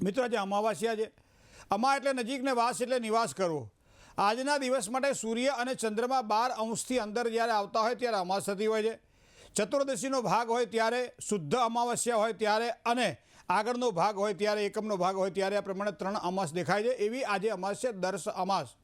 મિત્રો આજે અમાવાસ્યા છે। અમા એટલે નજીકને વાસ એટલે નિવાસ કરવો। આજના દિવસ માટે સૂર્ય અને ચંદ્રમા 12 અંશથી અંદર જ્યારે આવતા હોય ત્યારે અમાસ થતી હોય છે। ચતુર્દશીનો ભાગ હોય ત્યારે, શુદ્ધ અમાવસ્યા હોય ત્યારે અને આગળનો ભાગ હોય ત્યારે, એકમનો ભાગ હોય ત્યારે આ પ્રમાણે 3 અમાસ દેખાય છે। એવી આજે અમાસ છે દર્શ અમાસ,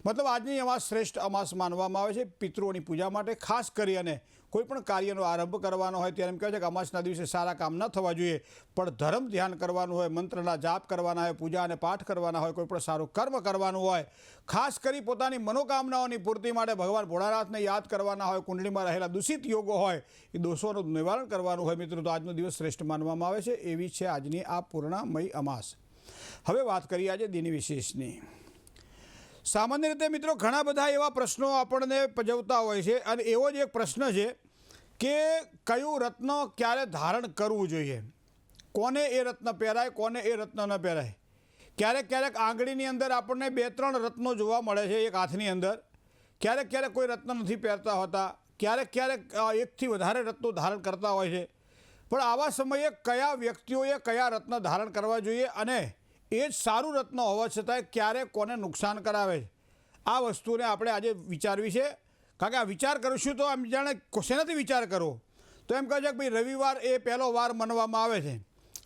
મતલબ આજની અમાસ શ્રેષ્ઠ અમાસ માનવામાં આવે છે પિતૃઓની પૂજા માટે। ખાસ કરી અને કોઈ પણ કાર્યનો આરંભ કરવાનો હોય ત્યારે એમ કહે છે કે અમાસના દિવસે સારા કામ ન થવા જોઈએ, પણ ધર્મ ધ્યાન કરવાનું હોય, મંત્રના જાપ કરવાના હોય, પૂજા અને પાઠ કરવાના હોય, કોઈ પણ સારું કર્મ કરવાનું હોય, ખાસ કરી પોતાની મનોકામનાઓની પૂર્તિ માટે ભગવાન ભોળાનાથને યાદ કરવાના હોય, કુંડળીમાં રહેલા દૂષિત યોગો હોય એ દોષોનું નિવારણ કરવાનું હોય મિત્રો, તો આજનો દિવસ શ્રેષ્ઠ માનવામાં આવે છે। એવી છે આજની આ પૂર્ણમય અમાસ। હવે વાત કરીએ આજે દિન વિશેષની। સામાન્ય રીતે મિત્રો ઘણા બધા એવા પ્રશ્નો આપણને પજવતા હોય છે અને એવો જ એક પ્રશ્ન છે કે કયું રત્ન ક્યારે ધારણ કરવું જોઈએ, કોને એ રત્ન પહેરાય, કોને એ રત્ન ન પહેરાય। ક્યારેક ક્યારેક આંગળીની અંદર આપણને 2-3 રત્નો જોવા મળે છે એક હાથની અંદર, ક્યારેક ક્યારેક કોઈ રત્ન નથી પહેરતા હોતા, ક્યારેક ક્યારેક એકથી વધારે રત્નો ધારણ કરતા હોય છે। પણ આવા સમયે કયા વ્યક્તિઓએ કયા રત્ન ધારણ કરવા જોઈએ અને એ જ સારું રત્ન હોવા છતાંય ક્યારે કોને નુકસાન કરાવે છે, આ વસ્તુને આપણે આજે વિચારવી છે। કારણ કે આ વિચાર કરીશું તો આમ જાણે શેનાથી વિચાર કરવો, તો એમ કહે છે કે ભાઈ રવિવાર એ પહેલો વાર માનવામાં આવે છે,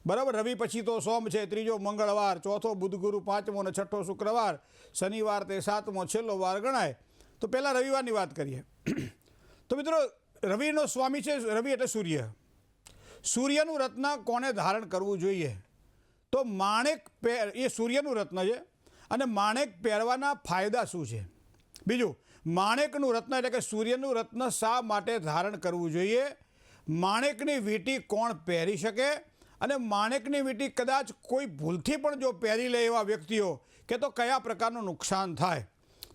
બરાબર। રવિ પછી તો સોમ છે, ત્રીજો મંગળવાર, ચોથો બુધ ગુરુ, પાંચમો અને છઠ્ઠો શુક્રવાર, શનિવાર તે 7મો છેલ્લો વાર ગણાય। તો પહેલાં રવિવારની વાત કરીએ તો મિત્રો રવિનો સ્વામી છે રવિ એટલે સૂર્ય। સૂર્યનું રત્ન કોને ધારણ કરવું જોઈએ, તો માણેક એ સૂર્યનું રત્ન છે અને માણેક પહેરવાના ફાયદા શું છે। બીજું, માણેકનું રત્ન એટલે કે સૂર્યનું રત્ન શા માટે ધારણ કરવું જોઈએ, માણેકની વીંટી કોણ પહેરી શકે અને માણેકની વીંટી કદાચ કોઈ ભૂલથી પણ જો પહેરી લે એવા વ્યક્તિઓ કે તો કયા પ્રકારનું નુકસાન થાય।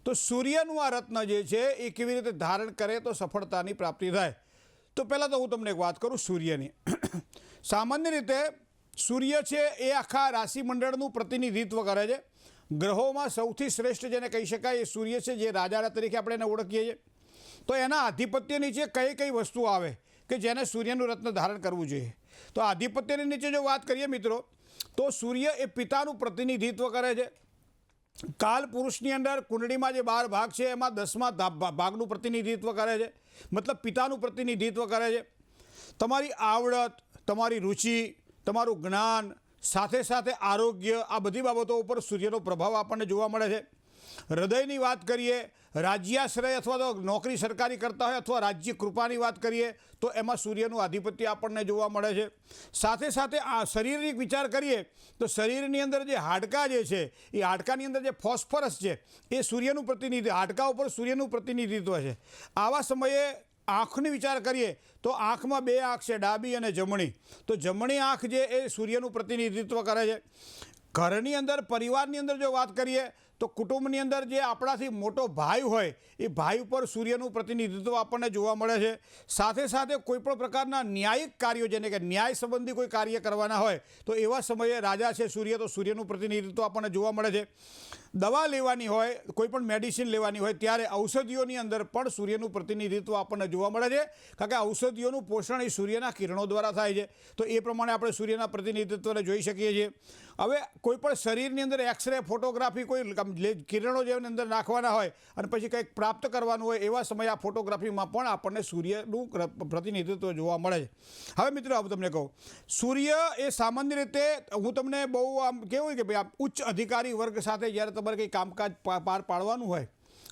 તો સૂર્યનું આ રત્ન જે છે એ કેવી રીતે ધારણ કરે તો સફળતાની પ્રાપ્તિ થાય। તો પહેલાં તો હું તમને એક વાત કરું સૂર્યની। સામાન્ય રીતે સૂર્ય છે એ આખા રાશિમંડળનું પ્રતિનિધિત્વ કરે છે। ગ્રહોમાં સૌથી શ્રેષ્ઠ જેને કહી શકાય એ સૂર્ય છે, જે રાજા તરીકે આપણે એને ઓળખીએ છીએ। તો એના આધિપત્ય નીચે કઈ કઈ વસ્તુ આવે કે જેને સૂર્યનું રત્ન ધારણ કરવું જોઈએ, તો આધિપત્યની નીચે જો વાત કરીએ મિત્રો તો સૂર્ય એ પિતાનું પ્રતિનિધિત્વ કરે છે। કાલ પુરુષની અંદર કુંડળીમાં જે 12 ભાગ છે એમાં 10મા ભાગનું પ્રતિનિધિત્વ કરે છે, મતલબ પિતાનું પ્રતિનિધિત્વ કરે છે। તમારી આવડત, તમારી રુચિ, તમારું જ્ઞાન, સાથે સાથે આરોગ્ય, આ બધી બાબતો ઉપર સૂર્યનો પ્રભાવ આપણને જોવા મળે છે। હૃદયની વાત કરીએ, રાજ્યાશ્રય અથવા તો નોકરી સરકારી કરતા હોય અથવા રાજ્ય કૃપાની વાત કરીએ તો એમાં સૂર્યનું આધિપત્ય આપણને જોવા મળે છે। સાથે સાથે આ શરીરની વિચાર કરીએ તો શરીરની અંદર જે હાડકાં જે છે એ હાડકાની અંદર જે ફોસ્ફરસ છે એ સૂર્યનું પ્રતિનિધિત્વ, હાડકાં ઉપર સૂર્યનું પ્રતિનિધિત્વ છે। આવા સમયે આંખની વિચાર કરીએ તો આંખમાં 2 આંખ છે, ડાબી અને જમણી। તો જમણી આંખ જે એ સૂર્યનું પ્રતિનિધિત્વ કરે છે। ઘરની અંદર, પરિવારની અંદર જો વાત કરીએ તો કુટુંબની અંદર જે આપણાથી મોટો ભાઈ હોય એ ભાઈ ઉપર સૂર્યનું પ્રતિનિધિત્વ આપણને જોવા મળે છે। સાથે સાથે કોઈપણ પ્રકારના ન્યાયિક કાર્યો, જેને કે ન્યાય સંબંધી કોઈ કાર્ય કરવાના હોય તો એવા સમયે રાજા છે સૂર્ય, તો સૂર્યનું પ્રતિનિધિત્વ આપણને જોવા મળે છે। દવા લેવાની હોય, કોઈ પણ મેડિસિન લેવાની હોય ત્યારે ઔષધિઓની અંદર પણ સૂર્યનું પ્રતિનિધિત્વ આપણને જોવા મળે છે, કારણ કે ઔષધિઓનું પોષણ એ સૂર્યના કિરણો દ્વારા થાય છે। તો એ પ્રમાણે આપણે સૂર્યના પ્રતિનિધિત્વને જોઈ શકીએ છીએ। હવે કોઈ પણ શરીરની અંદર એક્સરે, ફોટોગ્રાફી, કોઈ કિરણો જેની અંદર નાખવાના હોય અને પછી કંઈક પ્રાપ્ત કરવાનું હોય એવા સમયે આ ફોટોગ્રાફીમાં પણ આપણને સૂર્યનું પ્રતિનિધિત્વ જોવા મળે છે। હવે મિત્રો હું તમને કહું, સૂર્ય એ સામાન્ય રીતે હું તમને બહુ આમ કેવું કે ભાઈ ઉચ્ચ અધિકારી વર્ગ સાથે જ્યારે તમારે કંઈ કામકાજ પાર પાડવાનું હોય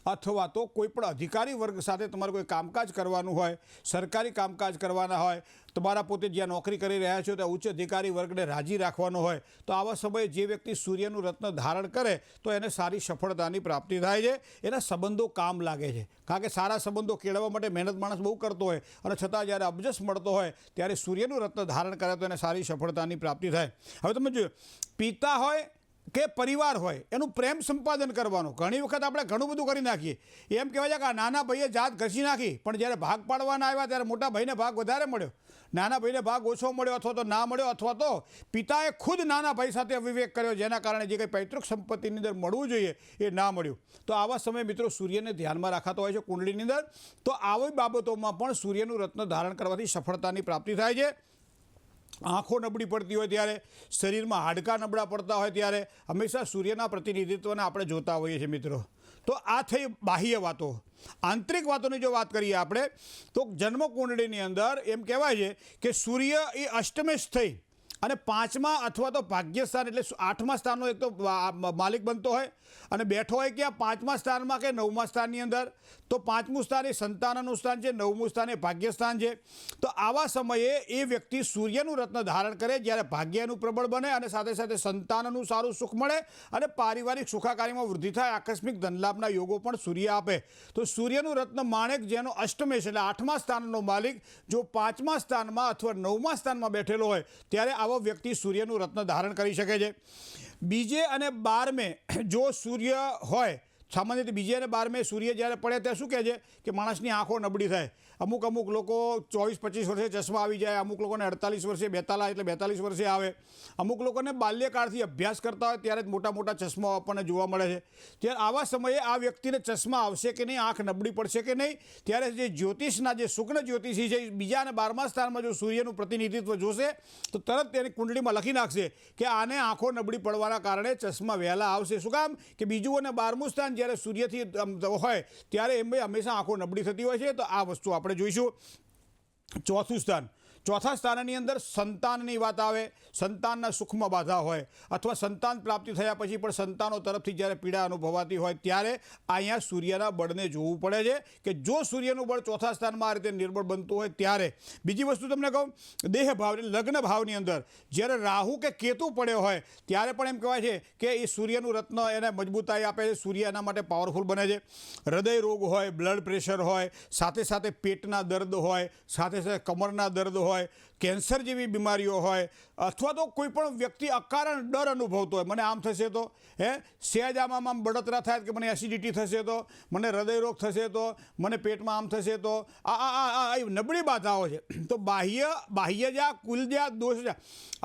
અથવા તો કોઈ પણ અધિકારી વર્ગ સાથે તમારે કોઈ કામકાજ કરવાનું હોય, સરકારી કામકાજ કરવાના હોય, તમારા પોતે જ્યાં નોકરી કરી રહ્યા છો ત્યાં ઉચ્ચ અધિકારી વર્ગને રાજી રાખવાનો હોય, તો આવા સમયે જે વ્યક્તિ સૂર્યનું રત્ન ધારણ કરે તો એને સારી સફળતાની પ્રાપ્તિ થાય છે। એના સંબંધો કામ લાગે છે, કારણ કે સારા સંબંધો કેળવવા માટે મહેનત માણસ બહુ કરતો હોય અને છતાં જ્યારે અબજસ મળતો હોય ત્યારે સૂર્યનું રત્ન ધારણ કરે તો એને સારી સફળતાની પ્રાપ્તિ થાય। હવે તમે જો પિતા હોય કે પરિવાર હોય એનું પ્રેમ સંપાદન કરવાનું। ઘણી વખત આપણે ઘણું બધું કરી નાખીએ, એમ કહેવાય છે કે આ નાના ભાઈએ જાત ઘસી નાખી, પણ જ્યારે ભાગ પાડવાના આવ્યા ત્યારે મોટા ભાઈને ભાગ વધારે મળ્યો, નાના ભાઈને ભાગ ઓછો મળ્યો અથવા તો ના મળ્યો, અથવા તો પિતાએ ખુદ નાના ભાઈ સાથે અવિવેક કર્યો જેના કારણે જે કંઈ પૈતૃક સંપત્તિની અંદર મળવું જોઈએ એ ના મળ્યું। તો આવા સમયે મિત્રો સૂર્યને ધ્યાનમાં રાખાતો હોય છે કુંડળીની અંદર, તો આવી બાબતોમાં પણ સૂર્યનું રત્ન ધારણ કરવાથી સફળતાની પ્રાપ્તિ થાય છે। આંખો નબળી પડતી હોય ત્યારે, શરીરમાં હાડકાં નબળા પડતા હોય ત્યારે હંમેશા સૂર્યના પ્રતિનિધિત્વને આપણે જોતા હોઈએ છીએ મિત્રો. તો આ થઈ બાહ્ય વાતો. આંતરિક વાતોની જો વાત કરીએ આપણે તો જન્મ કુંડળીની અંદર એમ કહેવાય છે કે સૂર્ય એ અષ્ટમેશ થઈ અને 5મા અથવા તો ભાગ્યસ્થાન એટલે 8મા સ્થાનનો એક તો માલિક બનતો હોય અને બેઠો હોય કે 5મા સ્થાનમાં કે 9મા સ્થાનની અંદર. તો 5મું સ્થાન એ સંતાનનું સ્થાન છે, 9મું સ્થાન એ ભાગ્યસ્થાન છે. તો આવા સમયે એ વ્યક્તિ સૂર્યનું રત્ન ધારણ કરે જ્યારે ભાગ્યનું પ્રબળ બને અને સાથે સાથે સંતાનનું સારું સુખ મળે અને પારિવારિક સુખાકારીમાં વૃદ્ધિ થાય, આકસ્મિક ધનલાભના યોગો પણ સૂર્ય આપે. તો સૂર્યનું રત્ન માણેક જેનો અષ્ટમેશ એટલે 8મા સ્થાનનો માલિક જો 5મા સ્થાનમાં અથવા 9મા સ્થાનમાં બેઠેલો હોય ત્યારે આવો વ્યક્તિ સૂર્યનું રત્ન ધારણ કરી શકે છે. બીજે અને 12મે જો સૂર્ય હોય, સામાન્ય રીતે બીજે અને 12મે સૂર્ય જ્યારે પડે ત્યારે શું કહે છે કે માણસની આંખો નબળી થાય. અમુક લોકો 24-25 વર્ષે ચશ્મા આવી જાય, અમુક લોકોને 48 વર્ષે બેતાલા એટલે 42 વર્ષે આવે, અમુક લોકોને બાલ્યકાળથી અભ્યાસ કરતા હોય ત્યારે જ મોટા મોટા ચશ્માઓ આપણને જોવા મળે છે. ત્યારે આવા સમયે આ વ્યક્તિને ચશ્મા આવશે કે નહીં, આંખ નબળી પડશે કે નહીં, ત્યારે જે જ્યોતિષના જે શુક્ન જ્યોતિષી છે બીજા અને 12મા સ્થાનમાં જો સૂર્યનું પ્રતિનિધિત્વ જોશે તો તરત તેની કુંડળીમાં લખી નાખશે કે આને આંખો નબળી પડવાના કારણે ચશ્મા વહેલા આવશે. શું કામ કે બીજું અને 12મું સ્થાન જ્યારે સૂર્યથી હોય ત્યારે એમ હંમેશા આંખો નબળી થતી હોય છે. તો આ વસ્તુ આપણે જોઈશું. ચોથું સ્થાન, ચોથા સ્થાનની અંદર સંતાનની વાત આવે, સંતાનના સુખમાં બાધા હોય અથવા સંતાન પ્રાપ્તિ થયા પછી પણ સંતાનો તરફથી જ્યારે પીડા અનુભવાતી હોય ત્યારે અહીંયા સૂર્યના બળને જોવું પડે છે કે જો સૂર્યનું બળ ચોથા સ્થાનમાં આ રીતે નિર્બળ બનતું હોય ત્યારે. બીજી વસ્તુ તમને કહું, દેહ ભાવ લગ્ન ભાવની અંદર જ્યારે રાહુ કે કેતુ પડ્યો હોય ત્યારે પણ એમ કહેવાય છે કે એ સૂર્યનું રત્ન એને મજબૂતાઈ આપે છે, સૂર્ય એના માટે પાવરફુલ બને છે. હૃદય રોગ હોય, બ્લડ પ્રેશર હોય, સાથે સાથે પેટના દર્દ હોય, સાથે સાથે કમરના દર્દ હોય, કેન્સર જેવી બીમારીઓ હોય અથવા તો કોઈ પણ વ્યક્તિ અકારણ ડર અનુભવતો હોય, મને આમ થશે તો, સહેજ આમ બળતરા થાય કે મને એસિડિટી થશે તો, મને હૃદયરોગ થશે તો, મને પેટમાં આમ થશે તો, આ નબળી બાધાઓ છે. તો બાહ્યજા, કુલજા, દોષજા,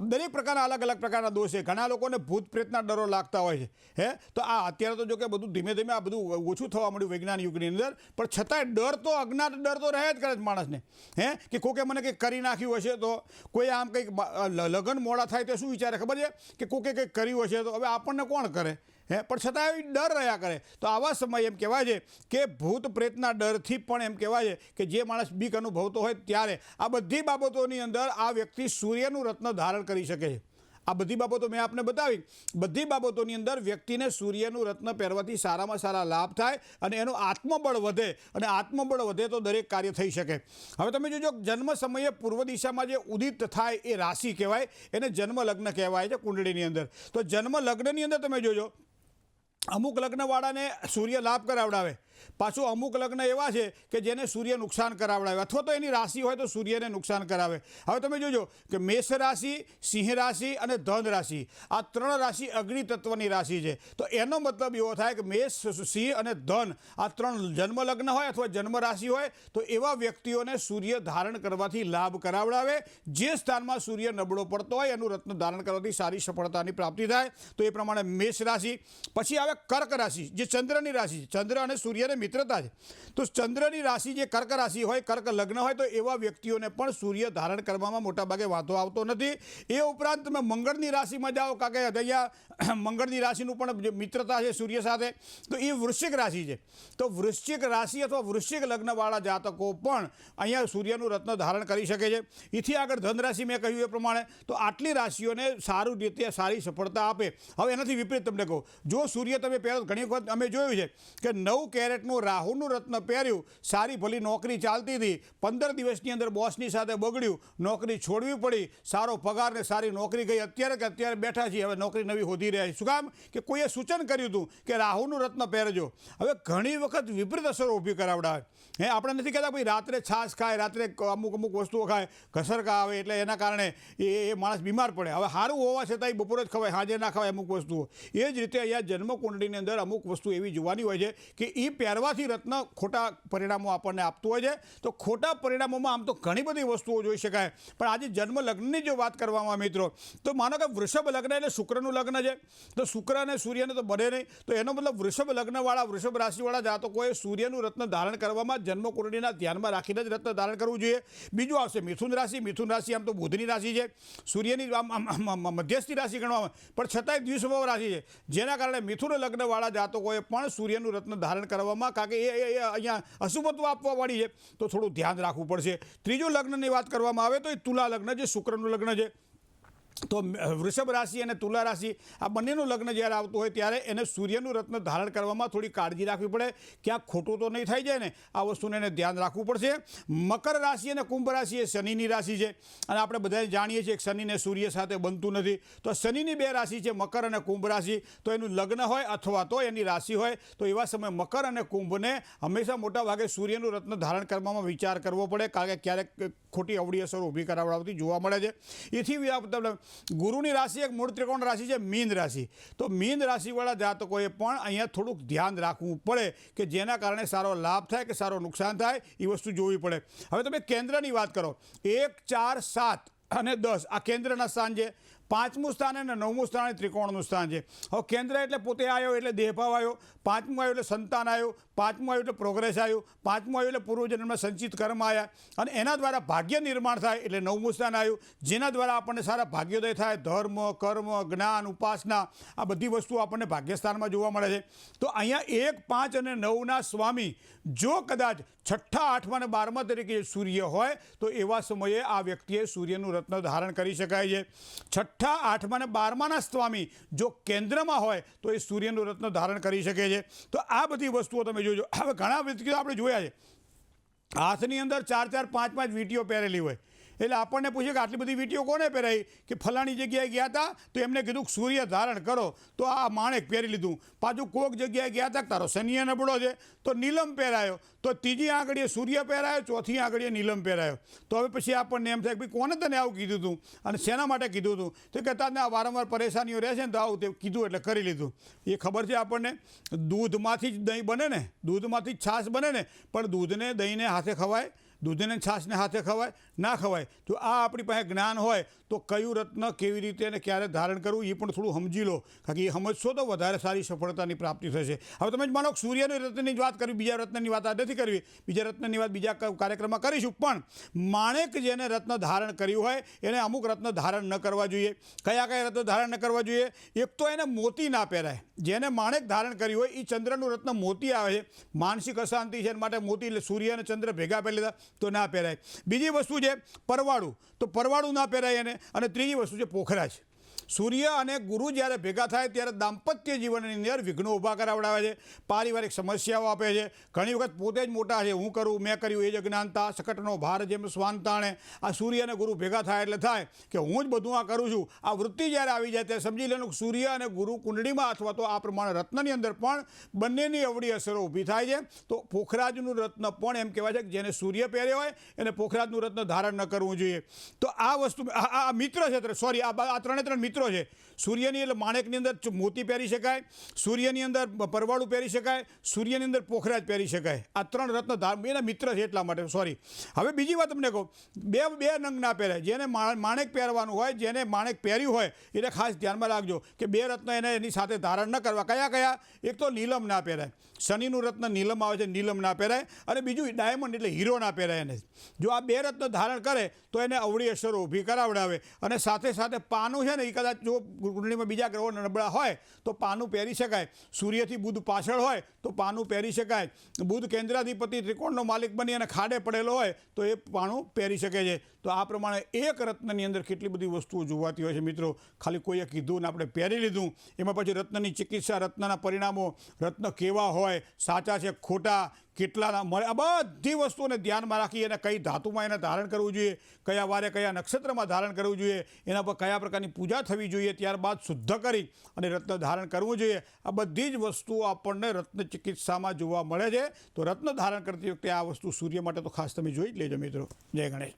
દરેક પ્રકારના અલગ અલગ પ્રકારના દોષ છે. ઘણા લોકોને ભૂત પ્રેતના ડરો લાગતા હોય છે. તો આ અત્યારે તો જો કે બધું ધીમે ધીમે આ બધું ઓછું થવા મળ્યું વિજ્ઞાન યુગની અંદર, પણ છતાંય ડર તો અજ્ઞાત ડર તો રહે જ કરે છે માણસને. કે કોકે મને કંઈક કરી નાખ્યું હશે તો, કોઈ આમ કંઈક લગ્ન મોડા થાય તો શું વિચારે ખબર છે કે કોકે કંઈક કર્યું હશે તો હવે આપણને કોણ કરે, પણ છતાં એ ડર રહ્યા કરે. તો આવા સમયે એમ કહેવાય છે કે ભૂત પ્રેતના ડરથી પણ એમ કહેવાય છે કે જે માણસ બીક અનુભવતો હોય ત્યારે આ બધી બાબતોની અંદર આ વ્યક્તિ સૂર્યનું રત્ન ધારણ કરી શકે છે. આ બધી બાબતો મેં આપને બતાવી. બધી બાબતોની અંદર વ્યક્તિને સૂર્યનું રત્ન પહેરવાથી સારામાં સારા લાભ થાય અને એનું આત્મબળ વધે, અને આત્મબળ વધે તો દરેક કાર્ય થઈ શકે. હવે તમે જોજો જન્મ સમયે પૂર્વ દિશામાં જે ઉદિત થાય એ રાશિ કહેવાય, એને જન્મ લગ્ન કહેવાય છે કુંડળીની અંદર. તો જન્મ લગ્નની અંદર તમે જોજો અમુક લગ્નવાળાને સૂર્ય લાભ કરાવડાવે, પાછું અમુક લગ્ન એવા છે કે જેને સૂર્ય નુકસાન કરાવડાવે અથવા તો એની રાશિ હોય તો સૂર્યને નુકસાન કરાવે. હવે તમે જોજો કે મેષ રાશિ, સિંહ રાશિ અને ધન રાશિ, આ 3 રાશિ અગ્નિ તત્વની રાશિ છે. તો એનો મતલબ એવો થાય કે મેષ, સિંહ અને ધન આ 3 જન્મ લગ્ન હોય અથવા જન્મ રાશિ હોય તો એવા વ્યક્તિઓને સૂર્ય ધારણ કરવાથી લાભ કરાવડાવે. જે સ્થાનમાં સૂર્ય નબળો પડતો હોય એનું રત્ન ધારણ કરવાથી સારી સફળતાની પ્રાપ્તિ થાય. તો એ પ્રમાણે મેષ રાશિ. પછી આવે કર્ક રાશિ, જે ચંદ્રની રાશિ છે. ચંદ્ર અને સૂર્યને મિત્રતા છે. તો ચંદ્રની રાશિ જે કર્ક રાશિ હોય, કર્ક લગ્ન હોય તો એવા વ્યક્તિઓને પણ સૂર્ય ધારણ કરવામાં મોટાભાગે વાંધો આવતો નથી. એ ઉપરાંત તમે મંગળની રાશિમાં જાઓ, કારણ કે અહીંયા મંગળની રાશિનું પણ મિત્રતા છે સૂર્ય સાથે. તો એ વૃશ્ચિક રાશિ છે. તો વૃશ્ચિક રાશિ અથવા વૃશ્ચિક લગ્નવાળા જાતકો પણ અહીંયા સૂર્યનું રત્ન ધારણ કરી શકે છે. એથી આગળ ધન રાશિ મેં કહ્યું એ પ્રમાણે. તો આટલી રાશિઓને સારું રીતે સારી સફળતા આપે. હવે એનાથી વિપરીત તમને કહું, જો સૂર્ય તમે પહેરો, ઘણી વખત અમે જોયું છે કે 9 કેરેટનું રાહુનું રત્ન પહેર્યું, સારી ભલી નોકરી ચાલતી હતી, 15 દિવસની અંદર બોસની સાથે બગડ્યું, નોકરી છોડવી પડી, સારો પગાર ને સારી નોકરી ગઈ, અત્યારે બેઠા છીએ, હવે નોકરી નવી શોધી રહ્યા છે. શું કામ કે કોઈએ સૂચન કર્યું હતું કે રાહુનું રત્ન પહેરજો. હવે ઘણી વખત વિપરીત અસરો ઊભી કરાવડાવે. આપણે નથી કહેતા ભાઈ રાત્રે છાશ ખાય, રાત્રે અમુક વસ્તુઓ ખાય, ઘસરકા આવે એટલે એના કારણે એ માણસ બીમાર પડે. હવે સારું હોવા છતાંય બપોરે જ ખવાય, સાંજે ના ખવાય અમુક વસ્તુઓ. એ જ રીતે અહીંયા જન્મ કુંડળીની અંદર અમુક વસ્તુ એવી જોવાની હોય છે કે એ પહેરવાથી રત્ન ખોટા પરિણામો આપણને આપતું હોય છે. તો ખોટા પરિણામોમાં આમ તો ઘણી બધી વસ્તુઓ જોઈ શકાય, પણ આજે જન્મ લગ્નની જો વાત કરવામાં મિત્રો, તો માનો કે વૃષભ લગ્ન એટલે શુક્રનું લગ્ન છે, તો શુક્ર અને સૂર્યને તો બને નહીં. તો એનો મતલબ વૃષભ લગ્નવાળા, વૃષભ રાશિવાળા જાતકોએ સૂર્યનું રત્ન ધારણ કરવામાં જન્મકુંડળીના ધ્યાનમાં રાખીને જ રત્ન ધારણ કરવું જોઈએ. બીજું આવશે મિથુન રાશિ. મિથુન રાશિ આમ તો બુધની રાશિ છે, સૂર્યની મધ્યસ્થી રાશિ ગણવામાં, પણ છતાંય દ્વિસ્વભાવ રાશિ છે, જેના કારણે મિથુન લગ્નવાળા જાતકોએ પણ સૂર્યનું રત્ન ધારણ કરવામાં, કારણ કે એ અહીંયા અશુભત્વ આપવાવાળી છે, તો થોડું ધ્યાન રાખવું પડશે. ત્રીજું લગ્નની વાત કરવામાં આવે તો એ તુલા લગ્ન, જે શુક્રનું લગ્ન છે. તો વૃષભ રાશિ અને તુલા રાશિ આ બંનેનું લગ્ન જ્યારે આવતું હોય ત્યારે એને સૂર્યનું રત્ન ધારણ કરવામાં થોડી કાળજી રાખવી પડે, ક્યાંક ખોટું તો નહીં થઈ જાય ને, આ વસ્તુને એને ધ્યાન રાખવું પડશે. મકર રાશિ અને કુંભ રાશિ એ શનિની રાશિ છે, અને આપણે બધાએ જાણીએ છીએ કે શનિને સૂર્ય સાથે બનતું નથી. તો શનિની બે રાશિ છે, મકર અને કુંભ રાશિ. તો એનું લગ્ન હોય અથવા તો એની રાશિ હોય, તો એવા સમયે મકર અને કુંભને હંમેશા મોટા ભાગે સૂર્યનું રત્ન ધારણ કરવામાં વિચાર કરવો પડે, કારણ કે ક્યારેક ખોટી અવળી અસરો ઊભી કરાવડાવતી જોવા મળે છે. એથી ગુરુની રાશિ એક મૂળ ત્રિકોણ રાશિ છે, મીન રાશિ. તો મીન રાશિવાળા જાતકોએ પણ અહીંયા થોડુંક ધ્યાન રાખવું પડે કે જેના કારણે સારો લાભ થાય કે સારો નુકસાન થાય, એ વસ્તુ જોવી પડે. હવે તમે કેન્દ્રની વાત કરો, 1, 4, 7 અને 10 આ કેન્દ્રના સ્થાન છે. 5મું સ્થાન અને 9મું સ્થાન એ ત્રિકોણનું સ્થાન છે. હવે કેન્દ્ર એટલે પોતે આવ્યો એટલે દેહભાવ આવ્યો, 5મું આવ્યું એટલે સંતાન આવ્યું, 5મું આવ્યું એટલે પ્રોગ્રેસ આવ્યું, 5મું આવ્યું એટલે પૂર્વજન્મમાં સંચિત કર્મ આવ્યા, અને એના દ્વારા ભાગ્ય નિર્માણ થાય એટલે 9મું સ્થાન આવ્યું, જેના દ્વારા આપણને સારા ભાગ્યોદય થાય. ધર્મ, કર્મ, જ્ઞાન, ઉપાસના આ બધી વસ્તુઓ આપણને ભાગ્યસ્થાનમાં જોવા મળે છે. તો અહીંયા 1, 5 અને 9ના સ્વામી જો કદાચ 6ઠ્ઠા, 8મા અને 12મા તરીકે સૂર્ય હોય તો એવા સમયે આ વ્યક્તિએ સૂર્યનું રત્ન ધારણ કરી શકાય છે. 6ઠ્ઠા, 8મા અને 12માના સ્વામી જો કેન્દ્રમાં હોય તો એ સૂર્યનું રત્ન ધારણ કરી શકે છે. તો આ બધી વસ્તુઓ તમે જોજો. હવે ઘણા વ્યક્તિઓ આપણે જોયા છે હાથની અંદર 4, 4, 5, 5 વીંટીઓ પહેરેલી હોય, એટલે આપણને પૂછ્યું કે આટલી બધી વીંટીઓ કોને પહેરાવી, કે ફલાણી જગ્યાએ ગયા હતા તો એમને કીધું સૂર્ય ધારણ કરો તો આ માણેક પહેરી લીધું. પાછું કોઈક જગ્યાએ ગયા હતા તારો શનિએ નબળો છે તો નીલમ પહેરાયો, તો ત્રીજી આંગળીએ સૂર્ય પહેરાયો, ચોથી આંગળીએ નીલમ પહેરાયો. તો હવે પછી આપણને એમ થાય કે ભાઈ કોને તને આવું કીધું હતું અને શેના માટે કીધું હતું, તો કહેતા ને આ વારંવાર પરેશાનીઓ રહેશે ને તો આવું તે કીધું એટલે કરી લીધું. એ ખબર છે આપણને, દૂધમાંથી જ દહીં બને ને, દૂધમાંથી જ છાશ બને ને, પણ દૂધને દહીંને હાથે ખવાય, દૂધને છાશને હાથે ખવાય ના ખવાય. તો આ આપણી પાસે જ્ઞાન હોય તો કયું રત્ન કેવી રીતે અને ક્યારે ધારણ કરવું એ પણ થોડું સમજી લો, કારણ કે એ સમજશો તો વધારે સારી સફળતાની પ્રાપ્તિ થશે. હવે તમે જ માનો સૂર્યની રત્નની જ વાત કરવી, બીજા રત્નની વાત આ નથી કરવી, બીજા રત્નની વાત બીજા કાર્યક્રમમાં કરીશું. પણ માણેક જેને રત્ન ધારણ કર્યું હોય એને અમુક રત્ન ધારણ ન કરવા જોઈએ. કયા કયા રત્ન ધારણ ન કરવા જોઈએ? એક તો એને મોતી ના પહેરાય. જેને માણેક ધારણ કર્યું હોય એ ચંદ્રનું રત્ન મોતી આવે છે, માનસિક અશાંતિ છે એના માટે મોતી, એટલે સૂર્ય અને ચંદ્ર ભેગા પહેરી લીધા તો ના પહેરાય. બીજી વસ્તુ છે પરવાળું, તો પરવાળું ના પહેરાય એને. અને ત્રીજી વસ્તુ છે પોખરાજ. સૂર્ય અને ગુરુ જ્યારે ભેગા થાય ત્યારે દાંપત્ય જીવનની અંદર વિઘ્નો ઊભા કરાવડાવે છે, પારિવારિક સમસ્યાઓ આપે છે. ઘણી વખત પોતે જ મોટા છે, હું કરું મેં કર્યું એ જ અજ્ઞાનતા, સકટનો ભાર જેમ શ્વાન તાણે. આ સૂર્ય અને ગુરુ ભેગા થાય એટલે થાય કે હું જ બધું આ કરું છું. આ વૃત્તિ જ્યારે આવી જાય ત્યારે સમજી લેવાનું સૂર્ય અને ગુરુ કુંડળીમાં અથવા તો આ પ્રમાણે રત્નની અંદર પણ બંનેની અવળી અસરો ઊભી થાય છે. તો પોખરાજનું રત્ન પણ એમ કહેવાય છે કે જેને સૂર્ય પહેર્યો હોય એને પોખરાજનું રત્ન ધારણ ન કરવું જોઈએ. તો આ વસ્તુ આ મિત્ર છે, સોરી આ ત્રણે ત્રણ મિત્રો છે. સૂર્યની એટલે માણેકની અંદર મોતી પહેરી શકાય, સૂર્યની અંદર પરવાળું પહેરી શકાય, સૂર્યની અંદર પોખરાજ પહેરી શકાય. આ 3 રત્ન એના મિત્ર છે એટલા માટે, સોરી. હવે બીજી વાત તમને કહું, બે નંગ ના પહેરાય. જેને માણેક પહેરવાનું હોય, જેને માણેક પહેર્યું હોય એટલે ખાસ ધ્યાનમાં રાખજો કે 2 રત્ન એને એની સાથે ધારણ ન કરવા. કયા કયા? એક તો નીલમ ના પહેરાય, શનિનું રત્ન નીલમ આવે છે, નીલમ ના પહેરાય. અને બીજું ડાયમંડ એટલે હીરો ના પહેરાય એને. જો આ 2 રત્ન ધારણ કરે તો એને અવળી અસરો ઊભી કરાવડાવે. અને સાથે સાથે પાનું છે ને એ કદાચ જો કુંડળીમાં બીજા ગ્રહો નબળા હોય તો પાનું પહેરી શકાય. સૂર્યથી બુધ પાછળ હોય તો પાનું પહેરી શકાય. બુધ કેન્દ્રાધિપતિ ત્રિકોણનો માલિક બની અને ખાડે પડેલો હોય તો એ પાનું પહેરી શકે છે. તો આ પ્રમાણે એક રત્નની અંદર કેટલી બધી વસ્તુઓ જોવાતી હોય છે મિત્રો. ખાલી કોઈએ કીધું ને આપણે પહેરી લીધું, એમાં પછી રત્નની ચિકિત્સા, રત્નના પરિણામો, રત્ન કેવા હોય, સાચા છે ખોટા, કેટલાના મળે, આ બધી વસ્તુઓને ધ્યાનમાં રાખી અને કઈ ધાતુમાં એને ધારણ કરવું જોઈએ, કયા વારે કયા નક્ષત્રમાં ધારણ કરવું જોઈએ, એના પર કયા પ્રકારની પૂજા થવી જોઈએ, ત્યારબાદ શુદ્ધ કરી અને રત્ન ધારણ કરવું જોઈએ. આ બધી જ વસ્તુઓ આપણને રત્ન ચિકિત્સામાં જોવા મળે છે. તો રત્ન ધારણ કરતી વખતે આ વસ્તુ સૂર્ય માટે તો ખાસ તમે જોઈ જ લેજો મિત્રો. જય ગણેશ.